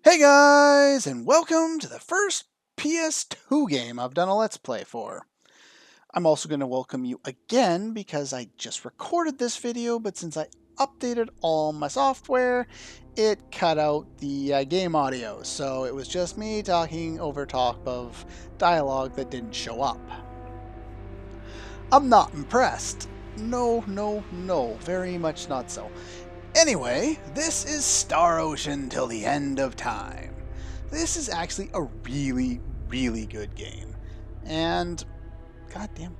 Hey guys, and welcome to the first PS2 game I've done a Let's Play for. I'm also going to welcome you again because I just recorded this video, but since I updated all my software, it cut out the game audio, so it was just me talking over top of dialogue that didn't show up. I'm not impressed. No, very much not so. Anyway, this is Star Ocean Till the End of Time. This is actually a really good game. And, goddamn,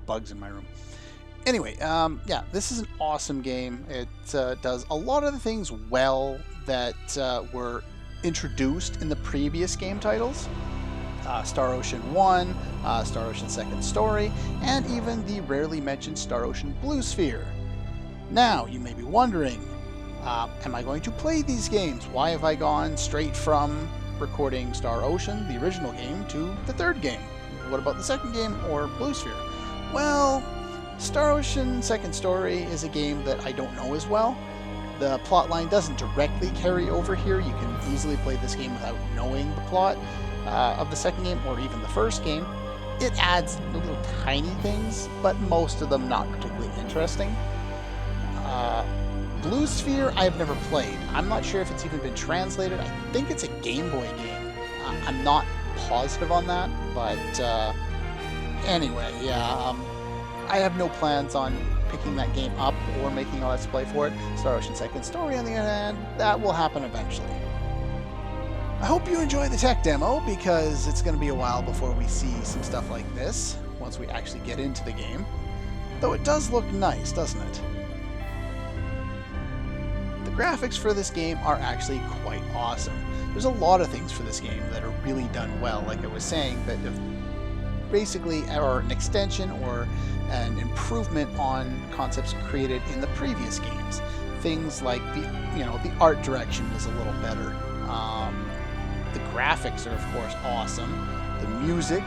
bugs in my room. Anyway, yeah, this is an awesome game. It does a lot of the things well that were introduced in the previous game titles. Star Ocean 1, Star Ocean Second Story, and even the rarely mentioned Star Ocean Blue Sphere. Now, you may be wondering, am I going to play these games? Why have I gone straight from recording Star Ocean, the original game, to the third game? What about the second game, or Blue Sphere? Well, Star Ocean Second Story is a game that I don't know as well. The plotline doesn't directly carry over here. You can easily play this game without knowing the plot of the second game, or even the first game. It adds little tiny things, but most of them not particularly interesting. Blue Sphere I've never played. I'm not sure if it's even been translated. I think it's a Game Boy game. I'm not positive on that, but anyway, yeah, I have no plans on picking that game up or making a Let's Play for it. Star Ocean Second Story, on the other hand, that will happen eventually. I hope you enjoy the tech demo, because it's going to be a while before we see some stuff like this, once we actually get into the game. Though it does look nice, doesn't it? The graphics for this game are actually quite awesome. There's a lot of things for this game that are really done well, like I was saying, that basically are an extension or an improvement on concepts created in the previous games. Things like the art direction is a little better. The graphics are, of course, awesome. The music,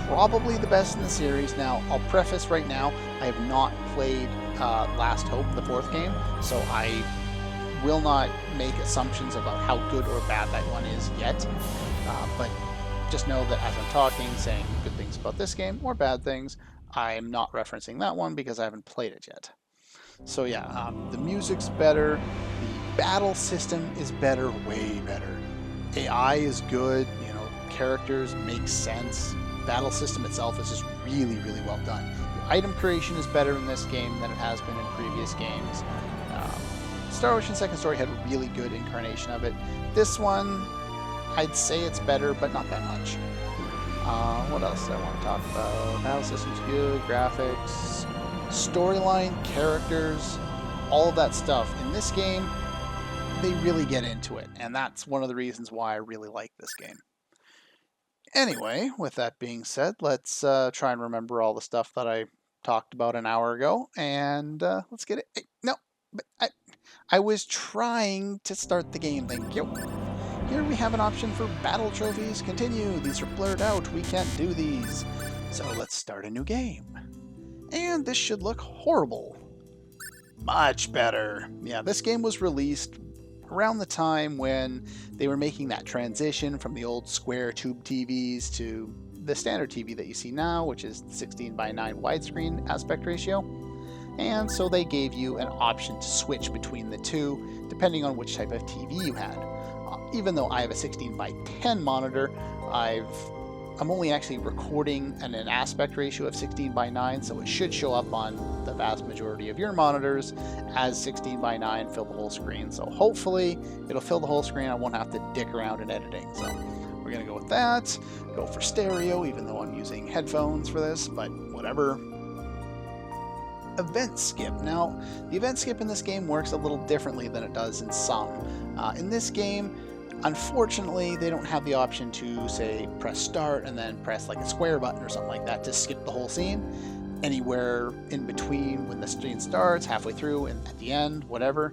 probably the best in the series. Now, I'll preface right now, I have not played Last Hope, the fourth game, so I will not make assumptions about how good or bad that one is yet. But just know that as I'm talking, saying good things about this game or bad things, I'm not referencing that one because I haven't played it yet. So yeah, the music's better, the battle system is better, way better. AI is good, characters make sense. Battle system itself is just really well done. The item creation is better in this game than it has been in previous games. Star Ocean Second Story had a really good incarnation of it. This one, I'd say it's better, but not that much. What else do I want to talk about? Battle system's good, graphics, storyline, characters, all of that stuff. In this game, they really get into it, and that's one of the reasons why I really like this game. Anyway, with that being said, let's try and remember all the stuff that I talked about an hour ago, and let's get it. Hey, no, but I was trying to start the game, thank you. Here we have an option for battle trophies. Continue. These are blurred out. We can't do these. So let's start a new game. And this should look horrible. Much better. Yeah, this game was released around the time when they were making that transition from the old square tube TVs to the standard TV that you see now, which is 16:9 widescreen aspect ratio. And so they gave you an option to switch between the two, depending on which type of TV you had. Even though I have a 16:10 monitor, I'm only actually recording at an aspect ratio of 16:9, so it should show up on the vast majority of your monitors as 16:9, fill the whole screen. So hopefully it'll fill the whole screen. I won't have to dick around in editing. So we're gonna go with that. Go for stereo, even though I'm using headphones for this, but whatever. Event skip. Now, the event skip in this game works a little differently than it does in some. In this game, unfortunately, they don't have the option to, say, press start and then press like a square button or something like that to skip the whole scene. Anywhere in between when the scene starts, halfway through, and at the end, whatever.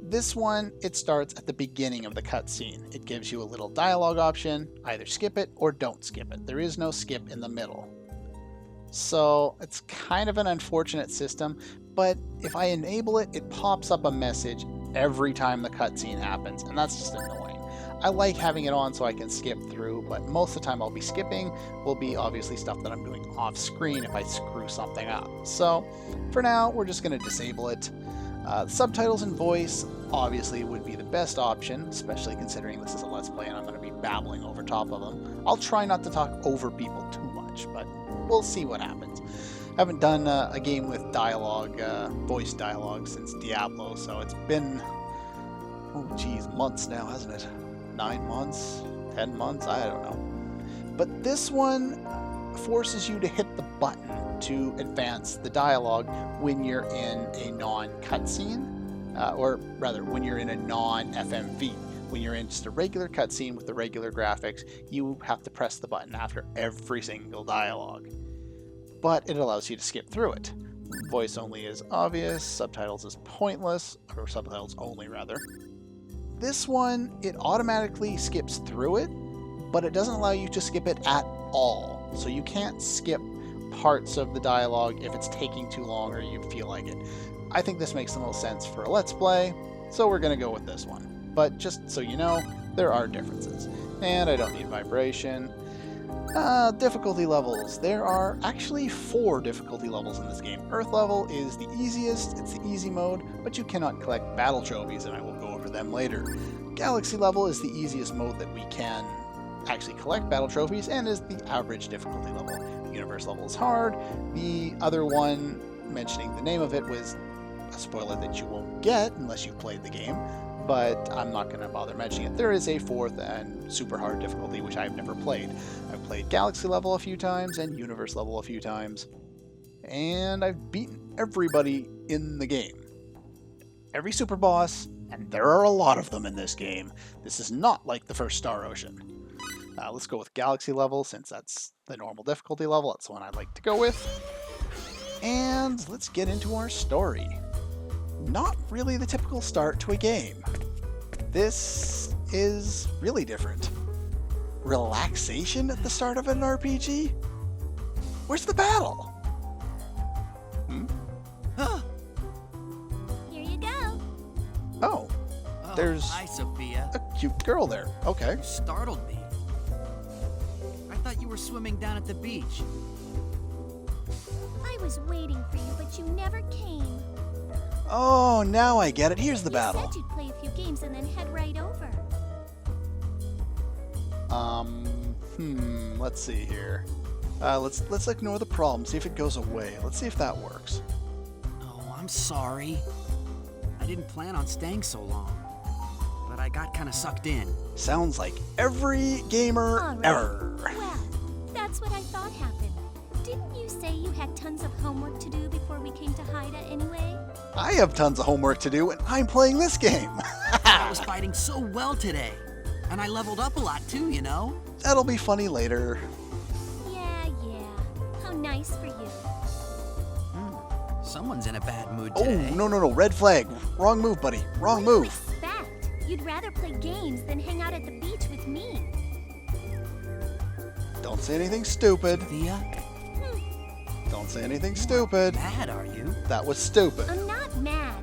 This one, it starts at the beginning of the cutscene. It gives you a little dialogue option, either skip it or don't skip it. There is no skip in the middle. So it's kind of an unfortunate system, but if I enable it, it pops up a message every time the cutscene happens, and that's just annoying. I like having it on so I can skip through, but most of the time I'll be skipping will be obviously stuff that I'm doing off screen if I screw something up. So for now, we're just going to disable it. Subtitles and voice obviously would be the best option, especially considering this is a Let's Play and I'm going to be babbling over top of them. I'll try not to talk over people too much, but we'll see what happens. I haven't done a game with dialogue, voice dialogue since Diablo, so it's been, oh geez, months now, hasn't it? 9 months, 10 months, I don't know. But this one forces you to hit the button to advance the dialogue when you're in a non-cutscene, or rather, when you're in a non-FMV. When you're in just a regular cutscene with the regular graphics, you have to press the button after every single dialogue. But it allows you to skip through it. Voice only is obvious, subtitles is pointless, or subtitles only rather. This one, it automatically skips through it, but it doesn't allow you to skip it at all. So you can't skip parts of the dialogue if it's taking too long or you feel like it. I think this makes the most sense for a Let's Play, so we're going to go with this one. But just so you know, there are differences. And I don't need vibration. Difficulty levels. There are actually 4 difficulty levels in this game. Earth level is the easiest, it's the easy mode, but you cannot collect battle trophies, and I will go over them later. Galaxy level is the easiest mode that we can actually collect battle trophies, and is the average difficulty level. Universe level is hard. The other one, mentioning the name of it, was a spoiler that you won't get unless you've played the game, but I'm not going to bother mentioning it. There is a 4th and super hard difficulty, which I've never played. I've played Galaxy level a few times and Universe level a few times, and I've beaten everybody in the game. Every super boss, and there are a lot of them in this game. This is not like the first Star Ocean. Let's go with Galaxy level, since that's the normal difficulty level. That's the one I'd like to go with. And let's get into our story. Not really the typical start to a game. This is really different. Relaxation at the start of an RPG? Where's the battle? Here you go. Oh, there's hi, Sophia. a cute girl there. Okay. You startled me. I thought you were swimming down at the beach. I was waiting for you, but you never came. Oh, now I get it. Here's the battle. You said you'd play a few games and then head right over. Let's see here. Let's ignore the problem, see if it goes away. Let's see if that works. Oh, I'm sorry. I didn't plan on staying so long, but I got kind of sucked in. Sounds like every gamer All right. ever. Well, that's what I thought happened. Didn't you say you had tons of homework to do before we came to Haida anyway? I have tons of homework to do, and I'm playing this game. I was fighting so well today, and I leveled up a lot too, you know? That'll be funny later. Yeah. How nice for you. Someone's in a bad mood Oh, today. no. Red flag. Wrong move, buddy. Wrong What do you move. expect? You'd rather play games than hang out at the beach with me. Don't say anything stupid. Sophia, Don't say anything stupid. mad are you? That was stupid. I'm not mad.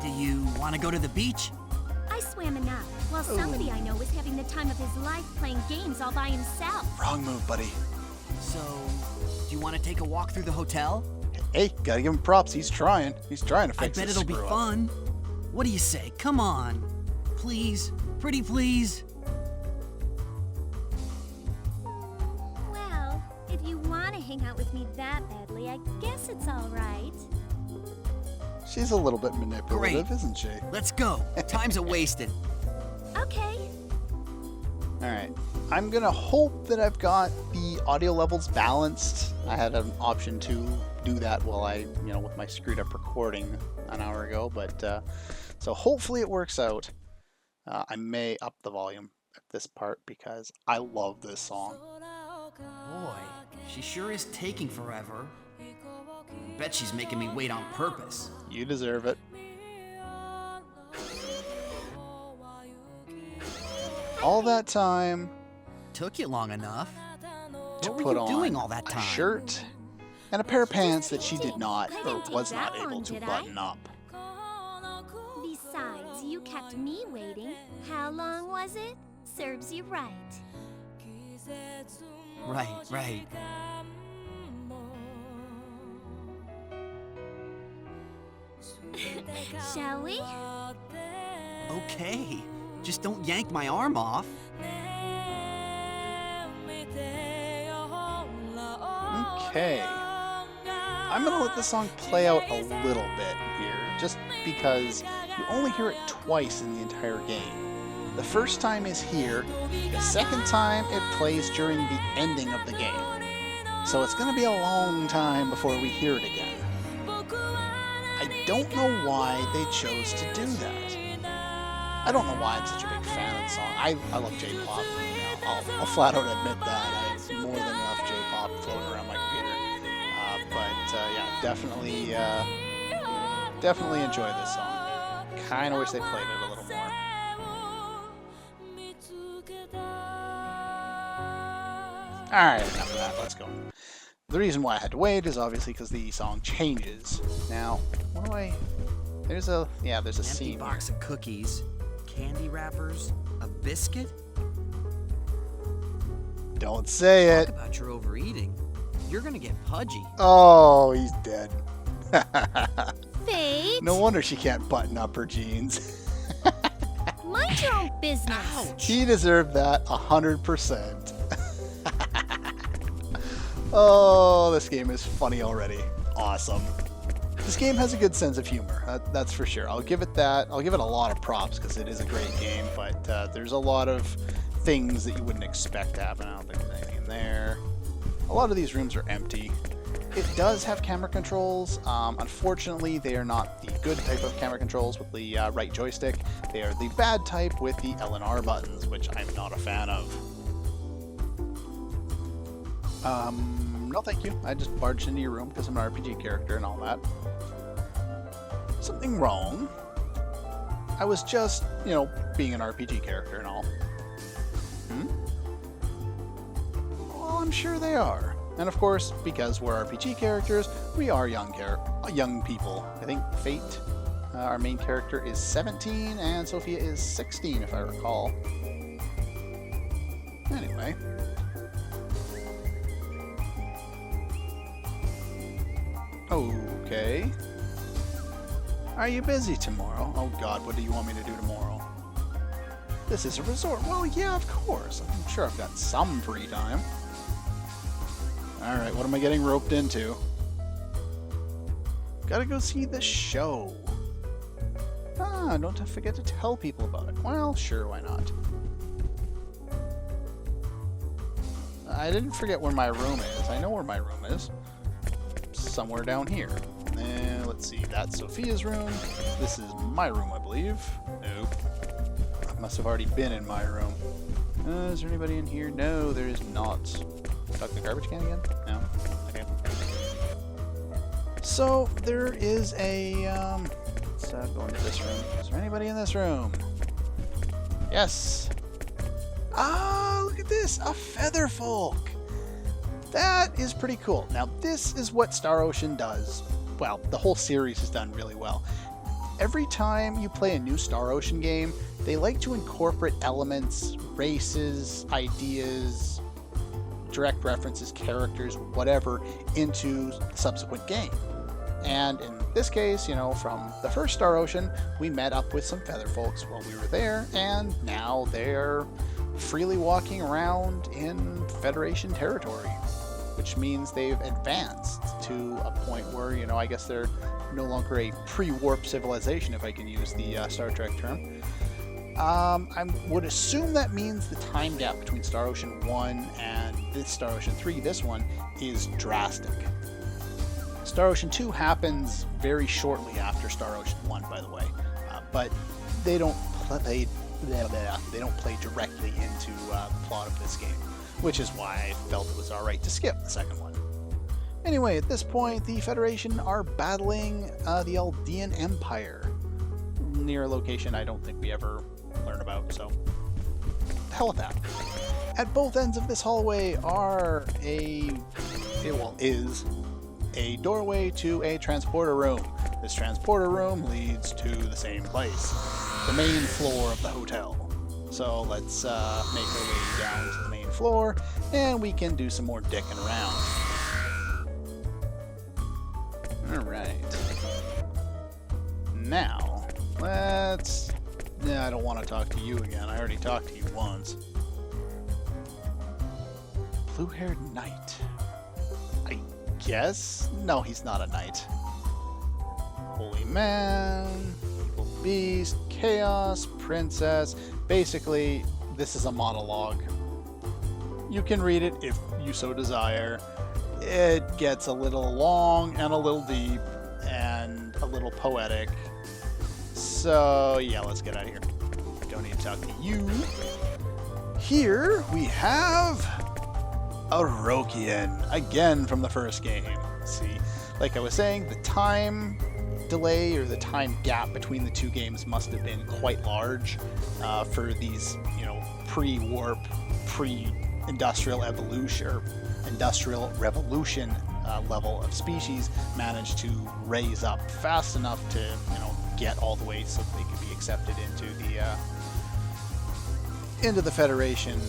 Do you want to go to the beach? I swam enough, while somebody I know was having the time of his life playing games all by himself. Wrong move, buddy. So, do you want to take a walk through the hotel? Hey, gotta give him props. He's trying. He's trying to I fix bet this it'll be screw up. fun. What do you say? Come on. Please. Pretty please. Well, if you want to hang out with me that badly, I guess it's all right. She's a little bit manipulative, Great. isn't she? Let's go. Time's a wasted. Okay. Alright. I'm gonna hope that I've got the audio levels balanced. I had an option to do that while I, with my screwed up recording an hour ago, but so hopefully it works out. I may up the volume at this part because I love this song. Boy, she sure is taking forever. Bet she's making me wait on purpose. You deserve it. All that time Took you long enough. to What were put you on doing all that a time? shirt and a pair of pants that she did not I or didn't take was that not able long, to did I? button up. you kept me waiting. How long was it? Serves you right. Right. Shall we? Okay. Just don't yank my arm off. Okay. I'm gonna let the song play out a little bit here, just because you only hear it twice in the entire game. The first time is here, the second time it plays during the ending of the game. So it's gonna be a long time before we hear it again. I don't know why they chose to do that. I don't know why I'm such a big fan of the song. I love J-pop. You know, I'll flat out admit that. I have more than enough J-pop floating around my computer. Yeah, definitely enjoy this song. Kind of wish they played it a little more. Alright, enough of that. Let's go. The reason why I had to wait is obviously because the song changes. Now, what do I... There's a scene Empty box of cookies, candy wrappers, a biscuit. Don't say it. Talk about your overeating. You're gonna get pudgy. Oh, he's dead. Fate? No wonder she can't button up her jeans. Mind your own business. Ouch! He deserved that 100%. Oh, this game is funny already. Awesome. This game has a good sense of humor, that's for sure. I'll give it that. I'll give it a lot of props because it is a great game, but there's a lot of things that you wouldn't expect to happen. I don't think there's anything in there. A lot of these rooms are empty. It does have camera controls. Unfortunately, they are not the good type of camera controls with the right joystick. They are the bad type with the L and R buttons, which I'm not a fan of. No thank you. I just barged into your room because I'm an RPG character and all that. Something wrong? I was just, being an RPG character and all. Well, I'm sure they are. And of course, because we're RPG characters, we are young people. I think Fate, our main character, is 17 and Sophia is 16, if I recall. Anyway. Okay. Are you busy tomorrow? Oh god, what do you want me to do tomorrow? This is a resort. Well, yeah, of course. I'm sure I've got some free time. Alright, what am I getting roped into? Gotta go see the show. Ah, don't forget to tell people about it. Well, sure, why not? I didn't forget where my room is. I know where my room is. Somewhere down here. Let's see, that's Sophia's room. This is my room, I believe. Nope. I must have already been in my room. Is there anybody in here? No, there is not. Tuck the garbage can again? No? Okay. So, there is a, let's go into this room. Is there anybody in this room? Yes! Ah, look at this! A feather folk! That is pretty cool. Now, this is what Star Ocean does. Well, the whole series has done really well. Every time you play a new Star Ocean game, they like to incorporate elements, races, ideas, direct references, characters, whatever, into the subsequent game. And in this case, from the first Star Ocean, we met up with some feather folks while we were there, and now they're freely walking around in Federation territory, which means they've advanced to a point where, I guess they're no longer a pre-warp civilization, if I can use the Star Trek term. I would assume that means the time gap between Star Ocean 1 and this Star Ocean 3, this one, is drastic. Star Ocean 2 happens very shortly after Star Ocean 1, by the way, but they don't play directly into the plot of this game, which is why I felt it was alright to skip the second one. Anyway, at this point, the Federation are battling the Aldean Empire, near a location I don't think we ever learn about, so the hell with that. At both ends of this hallway are is a doorway to a transporter room. This transporter room leads to the same place. the main floor of the hotel. So let's make our way down to the main floor, and we can do some more dicking around. Alright. Now, let's... I don't want to talk to you again. I already talked to you once. Blue-haired knight. I guess? No, he's not a knight. Holy man, evil beast, chaos, princess. Basically, this is a monologue. You can read it if you so desire. It gets a little long and a little deep and a little poetic. So, yeah, let's get out of here. I don't need to talk to you. Here we have a Rokian, again from the first game. See, like I was saying, the time delay or the time gap between the two games must have been quite large for these, you know, pre-warp, pre-industrial evolution or industrial revolution level of species managed to raise up fast enough to, you know, get all the way so that they could be accepted into the Federation,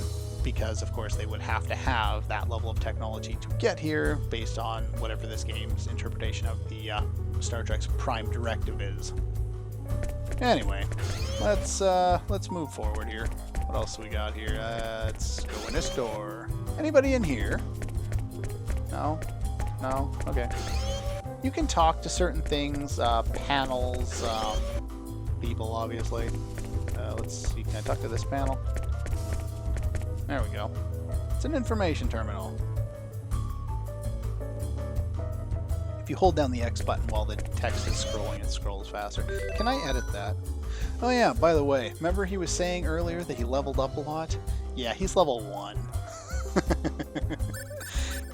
because of course they would have to have that level of technology to get here based on whatever this game's interpretation of the Star Trek's Prime Directive is. Anyway, let's move forward here. What else do we got here? Let's go in this door. Anybody in here? No? No? Okay. You can talk to certain things, panels, people, obviously. Let's see, can I talk to this panel? There we go. It's an information terminal. If you hold down the X button while the text is scrolling, it scrolls faster. Can I edit that? Oh yeah, by the way, remember he was saying earlier that he leveled up a lot? Yeah, he's level 1.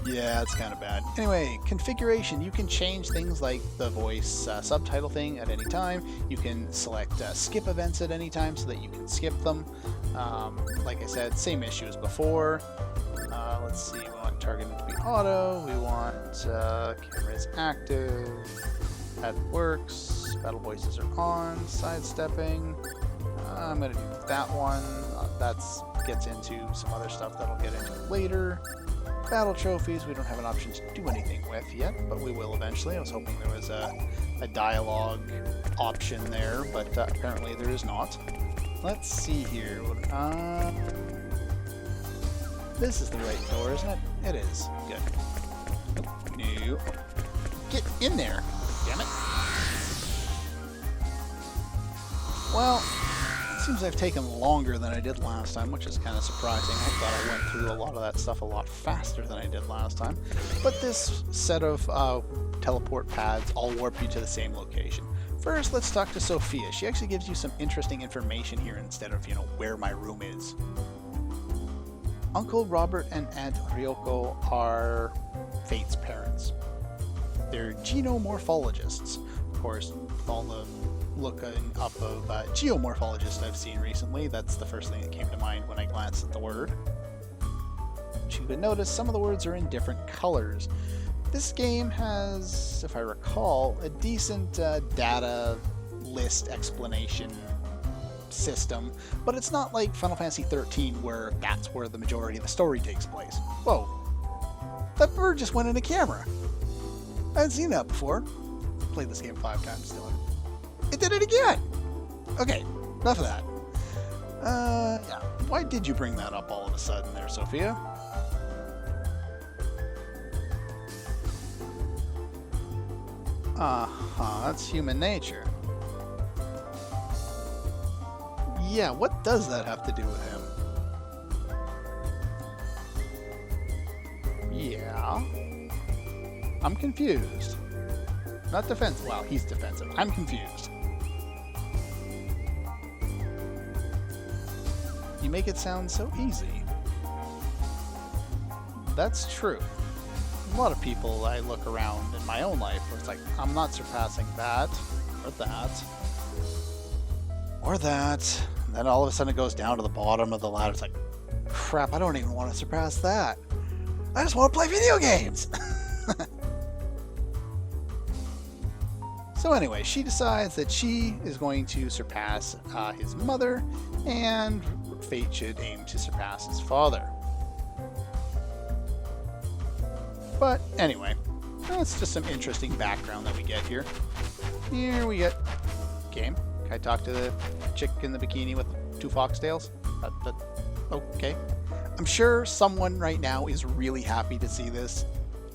Yeah, it's kind of bad. Anyway, configuration. You can change things like the voice subtitle thing at any time. You can select skip events at any time so that you can skip them. Like I said, same issue as before. Let's see, we want targeting to be auto. We want cameras active. That works. Battle voices are on. Sidestepping. I'm going to do that one. That gets into some other stuff that I'll get into later. Battle trophies, we don't have an option to do anything with yet, but we will eventually. I was hoping there was a dialogue option there, but apparently there is not. Let's see here. This is the right door, isn't it? It is. Good. No. Get in there, damn it. Well, it seems I've taken longer than I did last time, which is kind of surprising. I thought I went through a lot of that stuff a lot faster than I did last time. But this set of teleport pads all warp you to the same location. First, let's talk to Sophia. She actually gives you some interesting information here instead of, you know, where my room is. Uncle Robert and Aunt Ryoko are Fate's parents. They're genomorphologists. Of course, with all the looking up of geomorphologists I've seen recently, that's the first thing that came to mind when I glanced at the word. You could notice some of the words are in different colors. This game has, if I recall, a decent data list explanation system, but it's not like Final Fantasy 13 where that's where the majority of the story takes place. Whoa, that bird just went into camera. I hadn't seen that before. Played this game 5 times still. It did it again! Okay, enough of that. Yeah. Why did you bring that up all of a sudden there, Sophia? Uh-huh, that's human nature. Yeah, what does that have to do with him? Yeah. I'm confused. Not defensive. Well, he's defensive. I'm confused. You make it sound so easy. That's true. A lot of people I look around in my own life where it's like, I'm not surpassing that, or that, or that. And then all of a sudden it goes down to the bottom of the ladder. It's like, crap, I don't even want to surpass that. I just want to play video games! So anyway, she decides that she is going to surpass his mother, and Fate should aim to surpass his father. But anyway, that's just some interesting background that we get here. Here we get game. Can I talk to the chick in the bikini with 2 foxtails? Okay. I'm sure someone right now is really happy to see this.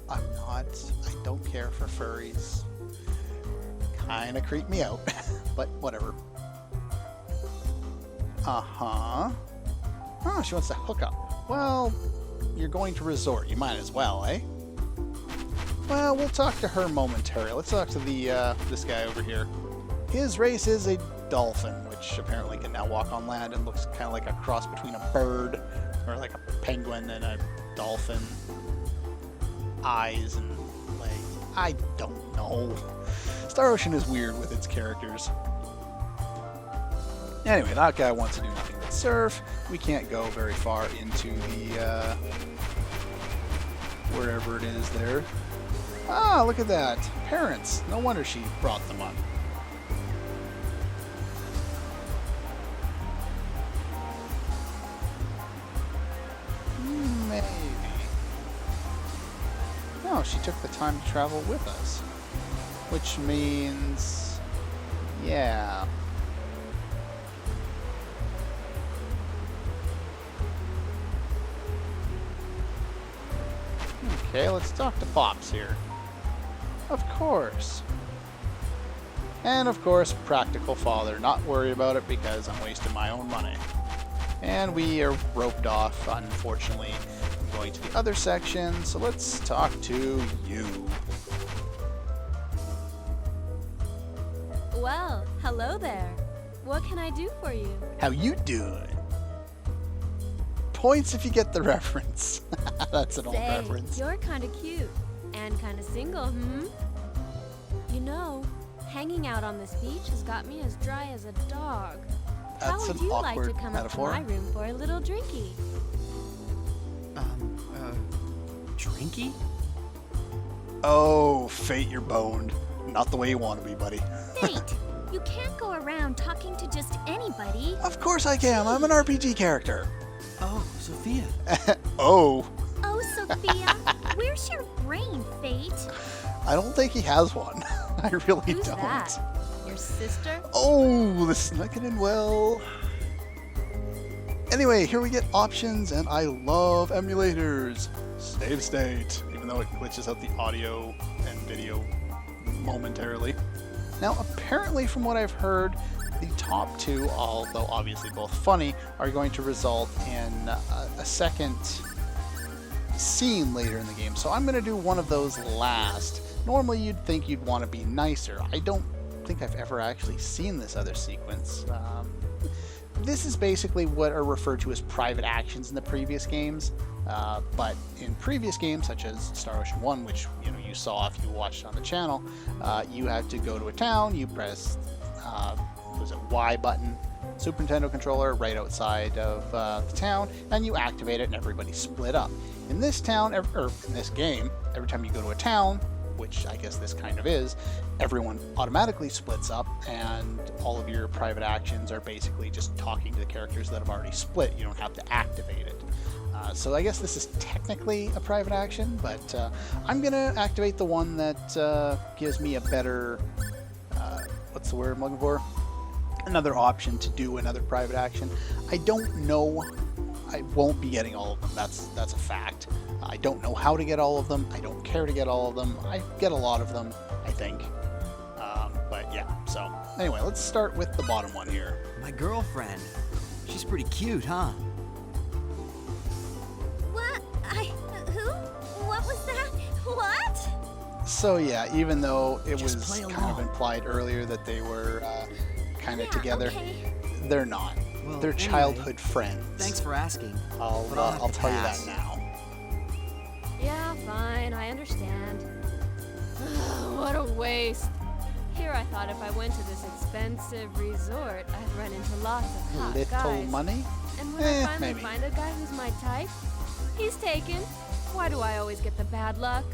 I'm not. I don't care for furries. Kinda creep me out, but whatever. Uh-huh. Oh, she wants to hook up. Well, you're going to resort. You might as well, eh? Well, we'll talk to her momentarily. Let's talk to the this guy over here. His race is a dolphin, which apparently can now walk on land and looks kind of like a cross between a bird or like a penguin and a dolphin. Eyes and legs. I don't know. Star Ocean is weird with its characters. Anyway, that guy wants to do nothing but surf. We can't go very far into the wherever it is there. Ah, look at that. Parents. No wonder she brought them up. Maybe. No, she took the time to travel with us. Which means... yeah. Okay, let's talk to Pops here. Of course. And of course, practical father. Not worry about it because I'm wasting my own money. And we are roped off, unfortunately. I'm going to the other section, so let's talk to you. Well, hello there. What can I do for you? How you doing? Points if you get the reference. That's an old reference. You're kind of cute. And kind of single, You know, hanging out on this beach has got me as dry as a dog. How That's would an you like awkward to come metaphor. up to my room for a little drinky? Drinky? Oh, Fate, you're boned. Not the way you want to be, buddy. Fate, you can't go around talking to just anybody. Of course I can. I'm an RPG character. Oh, Sophia. Oh. Oh, Sophia, where's your brain, Fate? I don't think he has one. I really Who's don't. that? Your sister? Oh, this is not getting well. Anyway, here we get options, and I love emulators. Save state, even though it glitches out the audio and video momentarily. Now, apparently, from what I've heard, the top 2, although obviously both funny, are going to result in a second scene later in the game. So I'm going to do one of those last. Normally, you'd think you'd want to be nicer. I don't think I've ever actually seen this other sequence. This is basically what are referred to as private actions in the previous games. But in previous games, such as Star Ocean 1, which you saw if you watched on the channel, you had to go to a town, you press was it Y button, Super Nintendo controller right outside of the town, and you activate it and everybody split up. In this town, or in this game, every time you go to a town, which I guess this kind of is, everyone automatically splits up, and all of your private actions are basically just talking to the characters that have already split. You don't have to activate it. So I guess this is technically a private action, but I'm going to activate the one that gives me a better, what's the word I'm looking for? Another option to do another private action. I don't know. I won't be getting all of them. That's a fact. I don't know how to get all of them. I don't care to get all of them. I get a lot of them, I think. But yeah, so anyway, let's start with the bottom one here. My girlfriend. She's pretty cute, huh? What? Who? What was that? What? So yeah, even though it Just was play kind of along. implied earlier that they were kind of Yeah, together, okay. they're not. Well, They're anyway, childhood friends. Thanks for asking. I'll but I'll have to tell you pass. that now. Yeah, fine, I understand. What a waste. Here I thought if I went to this expensive resort, I'd run into lots of hot Little guys. money? And when I finally maybe. find a guy who's my type, he's taken. Why do I always get the bad luck?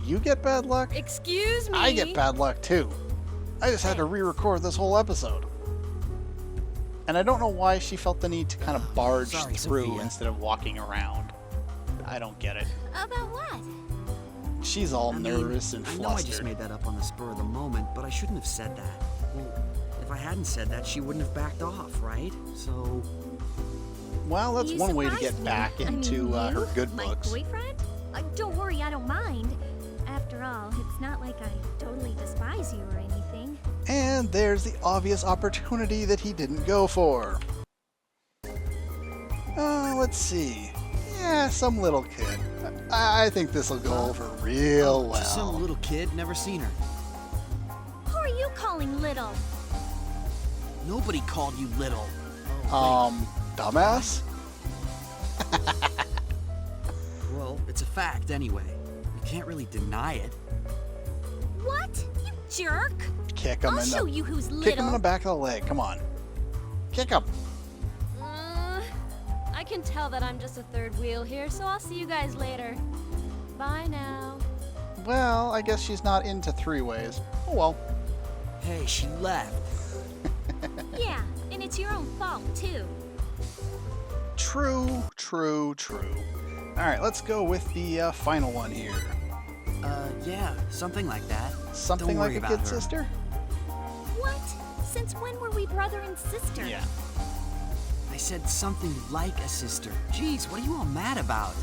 you get bad luck? Excuse me. I get bad luck too. I just had to re-record this whole episode. And I don't know why she felt the need to kind of barge Sorry, through Sophia. instead of walking around. I don't get it. About what? She's all I mean, nervous and I know I just flustered. made that up on the spur of the moment, but I shouldn't have said that. Well, if I hadn't said that, she wouldn't have backed off, right? So, Well, that's You one way to surprised get me. back I into mean, her you, good my books. boyfriend? Don't worry, I don't mind. After all, it's not like I totally despise you or anything. And there's the obvious opportunity that he didn't go for. Let's see. Yeah, some little kid. I think this will go over real just some well. little kid, never seen her. Who are you calling little? Nobody called you little. Oh, Dumbass? well, it's a fact anyway. You can't really deny it. What? You jerk! Kick him I'll in show the you who's kick him in the little. back of the leg. Come on. Kick him. I can tell that I'm just a third wheel here, so I'll see you guys later. Bye now. Well, I guess she's not into three-ways. Oh well. Hey, she left. Yeah, and it's your own fault, too. True, true, true. Alright, let's go with the final one here. Yeah, something like that. Something Don't like worry a about kid her. sister? What? Since when were we brother and sister? Yeah. I said something like a sister. Jeez, what are you all mad about?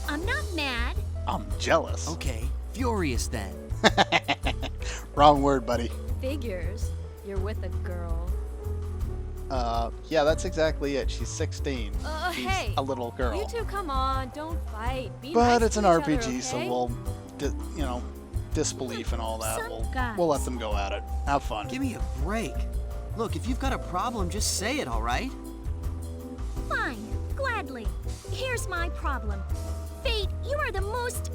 I'm not mad. I'm jealous. Okay, furious then. Wrong word, buddy. Figures. You're with a girl. Yeah, that's exactly it. She's 16. She's Hey, a little girl. You two, come on, don't fight. Be But nice it's to an each other, RPG, so okay? we'll, disbelief and all that. Some guys. We'll let them go at it. Have fun. Give me a break. Look, if you've got a problem, just say it, all right? Fine, gladly. Here's my problem. Fate, you are the most...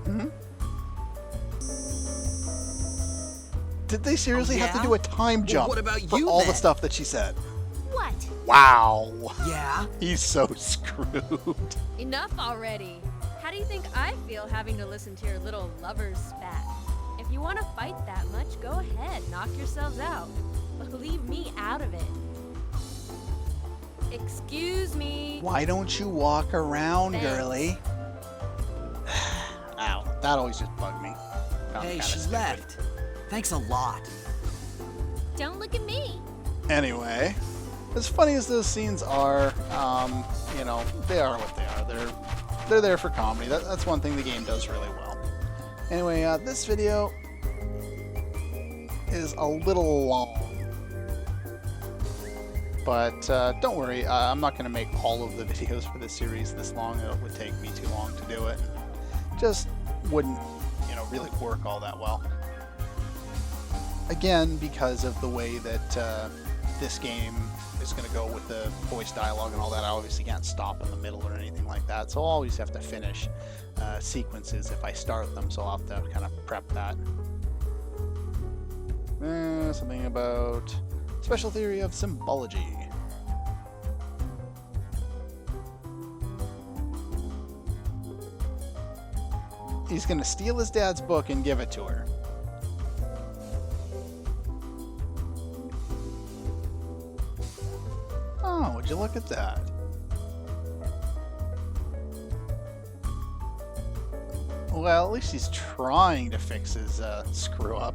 Hmm? Did they seriously have to yeah? do a time Well, jump what about for you all the then? stuff that she said? What? Wow. Yeah? He's so screwed. Enough already. How do you think I feel having to listen to your little lover's spat? If you want to fight that much, go ahead, knock yourselves out. But leave me out of it. Excuse me. Why don't you walk around, Thanks. girly? Ow, that always just bugged me. Found it Hey, kinda she stupid. left. Thanks a lot. Don't look at me. Anyway, as funny as those scenes are, they are what they are. They're there for comedy. That's one thing the game does really well. Anyway, this video is a little long. But don't worry, I'm not going to make all of the videos for this series this long. It would take me too long to do it. Just wouldn't, really work all that well. Again, because of the way that this game is going to go with the voice dialogue and all that, I obviously can't stop in the middle or anything like that. So I'll always have to finish sequences if I start them, so I'll have to kind of prep that. Something about special theory of symbology. He's going to steal his dad's book and give it to her. Oh, would you look at that? Well, at least he's trying to fix his screw up.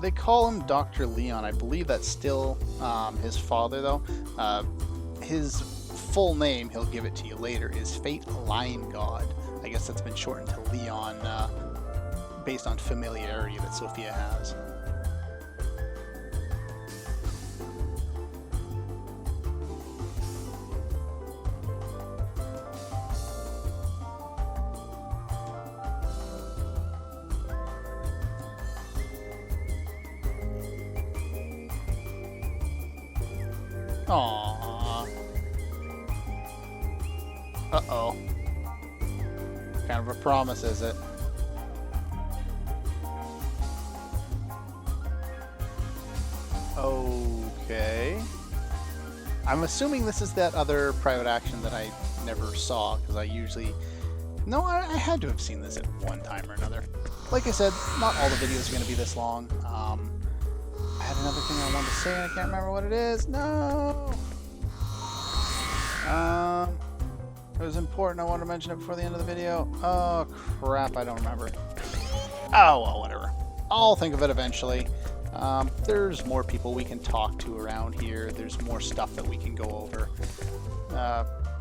They call him Dr. Leon. I believe that's still his father, though. His full name, he'll give it to you later, is Fate Lion God. I guess that's been shortened to Leon based on familiarity that Sophia has. Aww. Uh-oh. Kind of a promise, is it? Okay. I'm assuming this is that other private action that I never saw, because I usually... No, I had to have seen this at one time or another. Like I said, not all the videos are going to be this long. I had another thing I wanted to say and I can't remember what it is. No! It was important. I wanted to mention it before the end of the video. Oh, crap. I don't remember. Oh, well, whatever. I'll think of it eventually. There's more people we can talk to around here. There's more stuff that we can go over.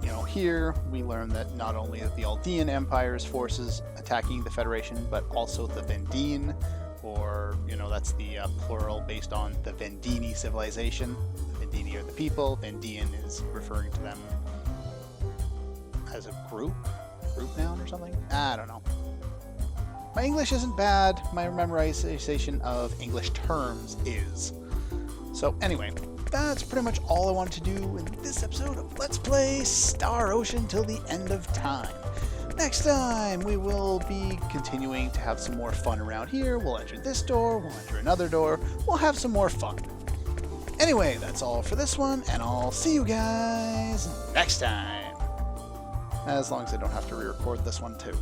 You know, here we learn that not only are the Aldean Empire's forces attacking the Federation, but also the Vendine, or, you know, that's the plural based on the Vendini civilization. The Vendini are the people. Vendian is referring to them as a group noun or something? I don't know. My English isn't bad. My memorization of English terms is. So anyway, that's pretty much all I wanted to do in this episode of Let's Play Star Ocean till the end of time. Next time, we will be continuing to have some more fun around here. We'll enter this door, we'll enter another door, we'll have some more fun. Anyway, that's all for this one, and I'll see you guys next time. As long as I don't have to re-record this one too.